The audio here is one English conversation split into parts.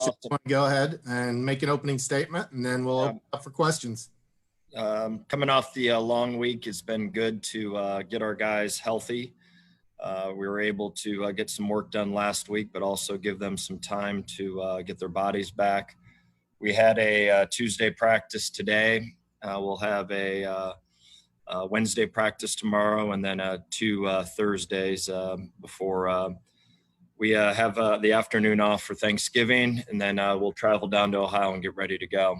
Awesome. Go ahead and make an opening statement, and then we'll open up for questions. Coming off the long week, it's been good to get our guys healthy. We were able to get some work done last week, but also give them some time to get their bodies back. We had a Tuesday practice today. We'll have a Wednesday practice tomorrow, and then 2 Thursdays before we have the afternoon off for Thanksgiving, and then we'll travel down to Ohio and get ready to go.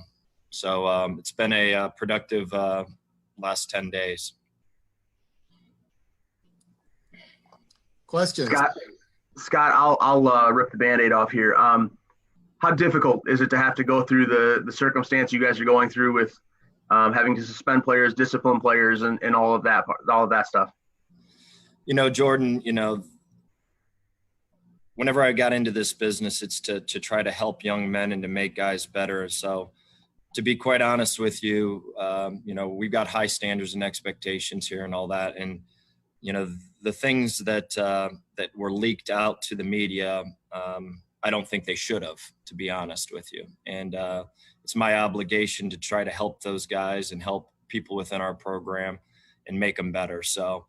So it's been a productive last 10 days. Questions? Scott, I'll rip the Band-Aid off here. How difficult is it to have to go through the circumstance you guys are going through with having to suspend players, discipline players, and all of that stuff? Jordan, whenever I got into this business, it's to try to help young men and to make guys better. So to be quite honest with you, we've got high standards and expectations here and all that. And, the things that were leaked out to the media, I don't think they should have, to be honest with you. And it's my obligation to try to help those guys and help people within our program and make them better. So,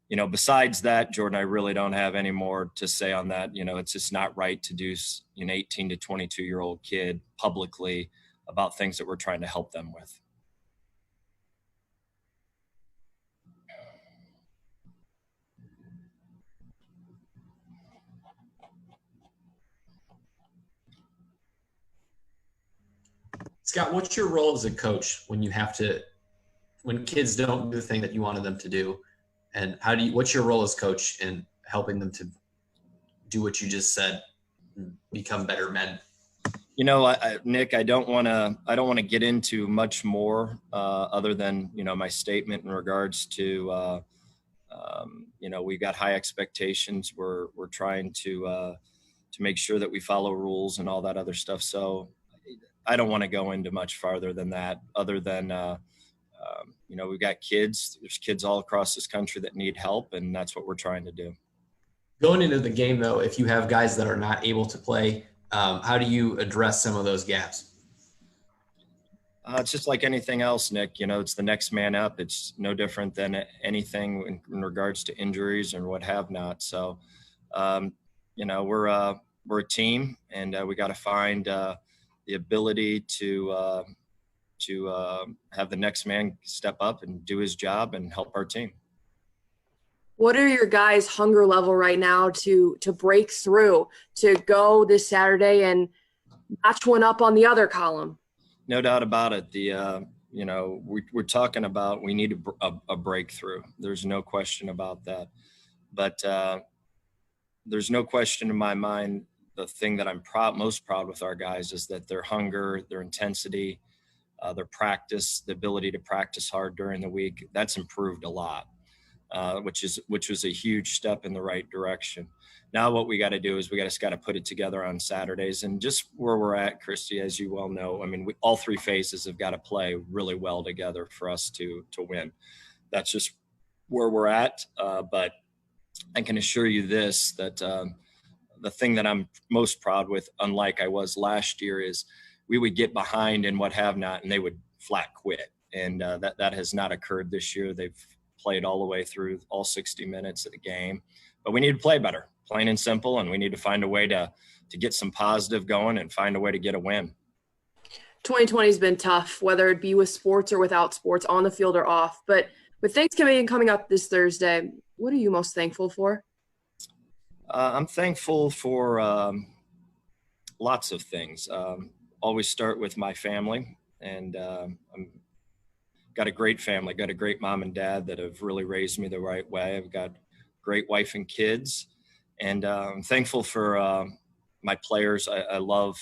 besides that, Jordan, I really don't have any more to say on that. It's just not right to do an 18 to 22-year-old kid publicly about things that we're trying to help them with. Scott, what's your role as a coach when kids don't do the thing that you wanted them to do? And what's your role as coach in helping them to do what you just said, become better men? Nick, I don't want to get into much more other than, my statement in regards to, we've got high expectations. We're trying to make sure that we follow rules and all that other stuff. So I don't want to go into much farther than that, other than, we've got kids. There's kids all across this country that need help, and that's what we're trying to do. Going into the game, though, if you have guys that are not able to play, how do you address some of those gaps? It's just like anything else, Nick. It's the next man up. It's no different than anything in regards to injuries and what have not. So, we're a team, and we got to find the ability to have the next man step up and do his job and help our team. What are your guys' hunger level right now to break through, to go this Saturday and notch one up on the other column? No doubt about it. We're talking about we need a breakthrough. There's no question about that. But there's no question in my mind, the thing that I'm most proud with our guys is that their hunger, their intensity, their practice, the ability to practice hard during the week, that's improved a lot, which was a huge step in the right direction. Now what we got to do is we just got to put it together on Saturdays, and just where we're at, Christy, as you well know, I mean, all three phases have got to play really well together for us to win. That's just where we're at. But I can assure you this, that the thing that I'm most proud with, unlike I was last year, is we would get behind and what have not, and they would flat quit. And that has not occurred this year. They've played all the way through all 60 minutes of the game. But we need to play better, plain and simple, and we need to find a way to get some positive going and find a way to get a win. 2020 has been tough, whether it be with sports or without sports, on the field or off. But with Thanksgiving coming up this Thursday, what are you most thankful for? I'm thankful for lots of things. Always start with my family, and I'm got a great family, got a great mom and dad that have really raised me the right way. I've got great wife and kids, and I'm thankful for my players. I love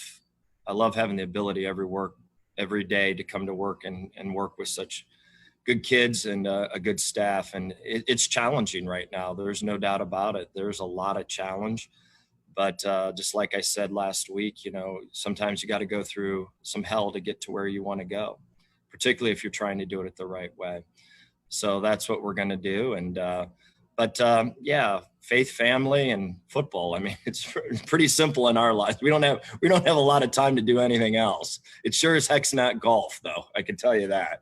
having the ability every day to come to work and work with such good kids and a good staff. And it's challenging right now. There's no doubt about it. There's a lot of challenge, but just like I said last week, sometimes you got to go through some hell to get to where you want to go, particularly if you're trying to do it the right way. So that's what we're going to do. And But yeah, faith, family, and football. I mean, it's pretty simple in our lives. We don't have a lot of time to do anything else. It sure as heck's not golf, though. I can tell you that.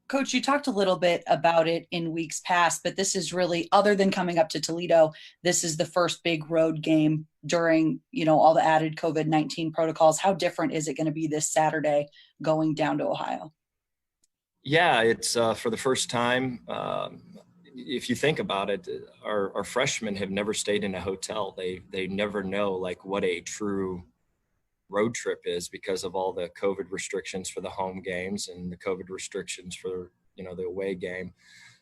Coach, you talked a little bit about it in weeks past, but this is really, other than coming up to Toledo, this is the first big road game during, all the added COVID-19 protocols. How different is it going to be this Saturday going down to Ohio? Yeah, it's for the first time. If you think about it, our freshmen have never stayed in a hotel. They never know like what a true road trip is because of all the COVID restrictions for the home games and the COVID restrictions for, the away game.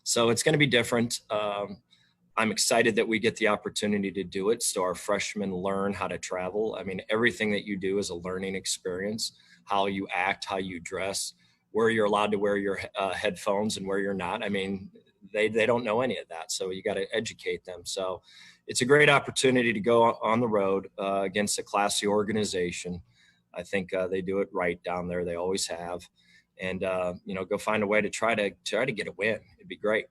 So it's going to be different. I'm excited that we get the opportunity to do it. So our freshmen learn how to travel. I mean, everything that you do is a learning experience, how you act, how you dress, where you're allowed to wear your headphones and where you're not. I mean, they don't know any of that. So you got to educate them. So it's a great opportunity to go on the road against a classy organization. I think they do it right down there. They always have, and go find a way to try to get a win. It'd be great.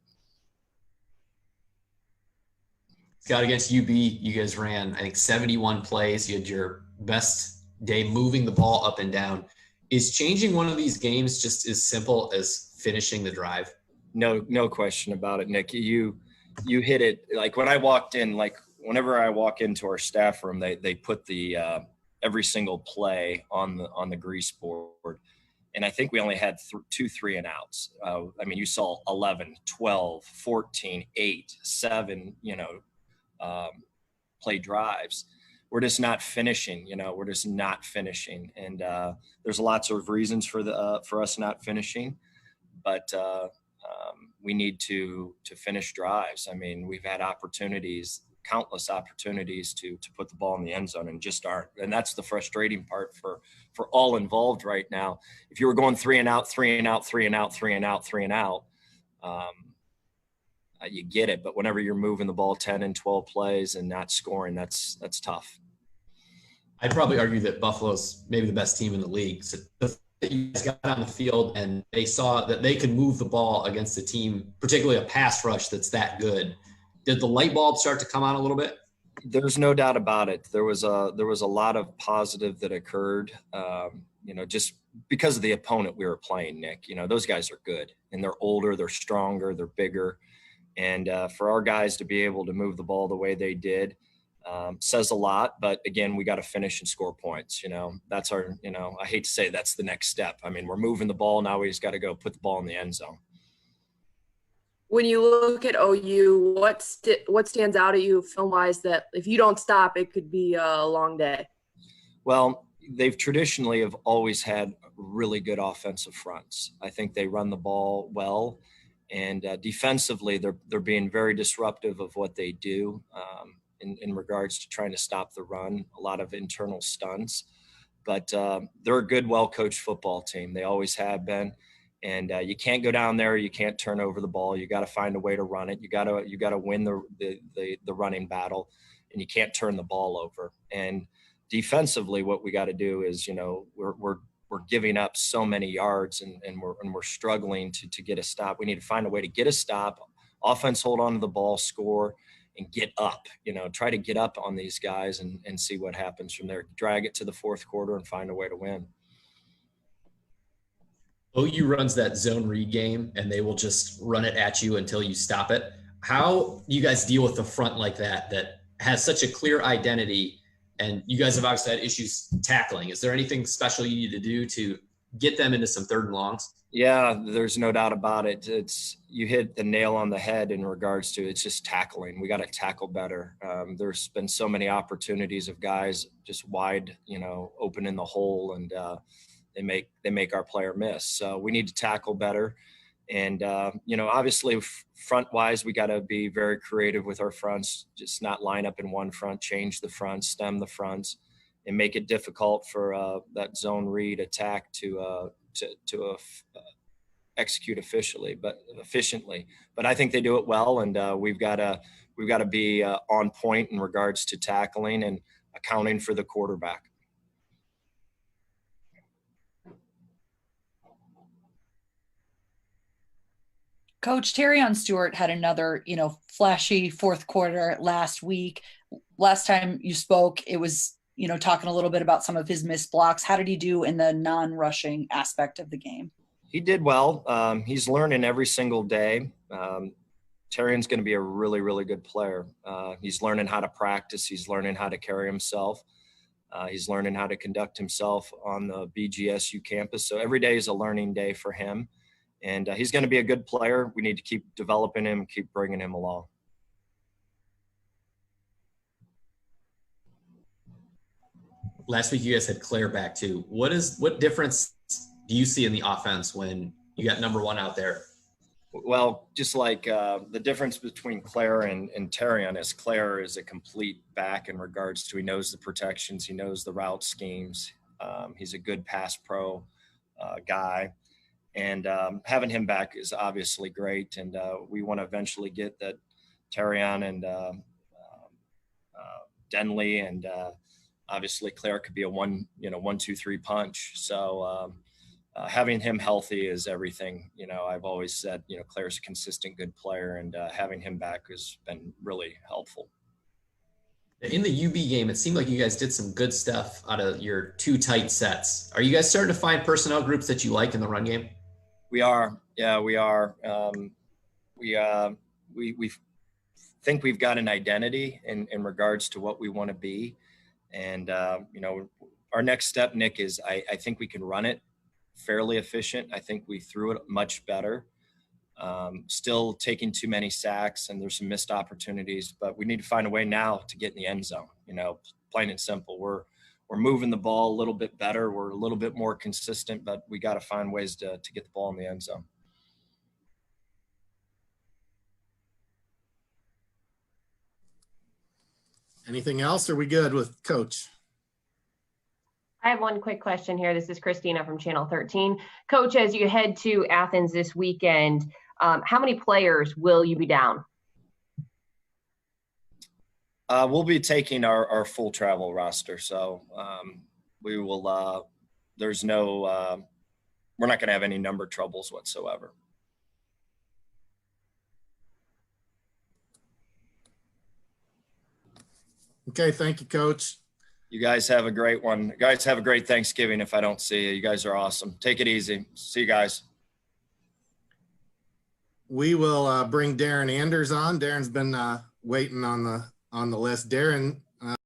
Scott, against UB, you guys ran, I think, 71 plays. You had your best day moving the ball up and down. Is changing one of these games just as simple as finishing the drive? No question about it, Nick. You hit it. Like when I walked in, like whenever I walk into our staff room, they put the every single play on the grease board. And I think we only had 2 3-and-outs. I mean, you saw 11, 12, 14, 8, 7, play drives. We're just not finishing, we're just not finishing. And there's lots of reasons for us not finishing, but we need to finish drives. I mean, we've had countless opportunities to put the ball in the end zone and just aren't. And that's the frustrating part for all involved right now. If you were going 3-and-out, 3-and-out, 3-and-out, 3-and-out, 3-and-out, you get it. But whenever you're moving the ball 10 and 12 plays and not scoring, that's tough. I'd probably argue that Buffalo's maybe the best team in the league. So you guys got on the field and they saw that they could move the ball against a team, particularly a pass rush that's that good. Did the light bulb start to come on a little bit? There's no doubt about it. There was a lot of positive that occurred, just because of the opponent we were playing, Nick. Those guys are good and they're older, they're stronger, they're bigger. And for our guys to be able to move the ball the way they did says a lot. But again, we got to finish and score points. That's our, I hate to say that's the next step. I mean, we're moving the ball. Now we just got to go put the ball in the end zone. When you look at OU, what stands out at you film-wise that if you don't stop, it could be a long day? Well, they've traditionally have always had really good offensive fronts. I think they run the ball well, and defensively, they're being very disruptive of what they do in regards to trying to stop the run. A lot of internal stunts, but they're a good, well-coached football team. They always have been. And you can't go down there. You can't turn over the ball. You got to find a way to run it. You got to win the running battle, and you can't turn the ball over. And defensively, what we got to do is, we're giving up so many yards, and we're struggling to get a stop. We need to find a way to get a stop. Offense, hold on to the ball, score, and get up. Try to get up on these guys and see what happens from there. Drag it to the fourth quarter and find a way to win. OU runs that zone read game, and they will just run it at you until you stop it. How do you guys deal with the front like that has such a clear identity, and you guys have obviously had issues tackling? Is there anything special you need to do to get them into some 3rd and longs? Yeah, there's no doubt about it. You hit the nail on the head in regards to it's just tackling. We got to tackle better. There's been so many opportunities of guys just wide, open in the hole, and they make our player miss. So we need to tackle better. And, obviously front wise, we got to be very creative with our fronts, just not line up in one front, change the front, stem the fronts, and make it difficult for that zone read attack to execute efficiently. But I think they do it well. And we've got to be on point in regards to tackling and accounting for the quarterback. Coach, Terrion Stewart had another, flashy fourth quarter last week. Last time you spoke, it was, talking a little bit about some of his missed blocks. How did he do in the non-rushing aspect of the game? He did well. He's learning every single day. Terrion's going to be a really, really good player. He's learning how to practice. He's learning how to carry himself. He's learning how to conduct himself on the BGSU campus. So every day is a learning day for him. And he's going to be a good player. We need to keep developing him, keep bringing him along. Last week, you guys had Claire back too. What difference do you see in the offense when you got number one out there? Well, just like the difference between Claire and Terrion is Claire is a complete back in regards to he knows the protections, he knows the route schemes. He's a good pass pro guy. And having him back is obviously great. And we want to eventually get that Terrion and Denley and obviously Claire could be a 1-2-3 punch. So having him healthy is everything. I've always said, Claire's a consistent, good player, and having him back has been really helpful. In the UB game, it seemed like you guys did some good stuff out of your two tight sets. Are you guys starting to find personnel groups that you like in the run game? We are. Yeah, we are. We think we've got an identity in regards to what we want to be. And, our next step, Nick, is I think we can run it fairly efficient. I think we threw it much better. Still taking too many sacks, and there's some missed opportunities, but we need to find a way now to get in the end zone. Plain and simple. We're moving the ball a little bit better. We're a little bit more consistent, but we got to find ways to get the ball in the end zone. Anything else? Are we good with Coach? I have one quick question here. This is Christina from Channel 13. Coach, as you head to Athens this weekend, how many players will you be down? We'll be taking our full travel roster. So we will, there's no, we're not going to have any number troubles whatsoever. Okay. Thank you, Coach. You guys have a great one. Guys, have a great Thanksgiving if I don't see you. You guys are awesome. Take it easy. See you guys. We will bring Darren Anders on. Darren's been waiting on the list. Darren,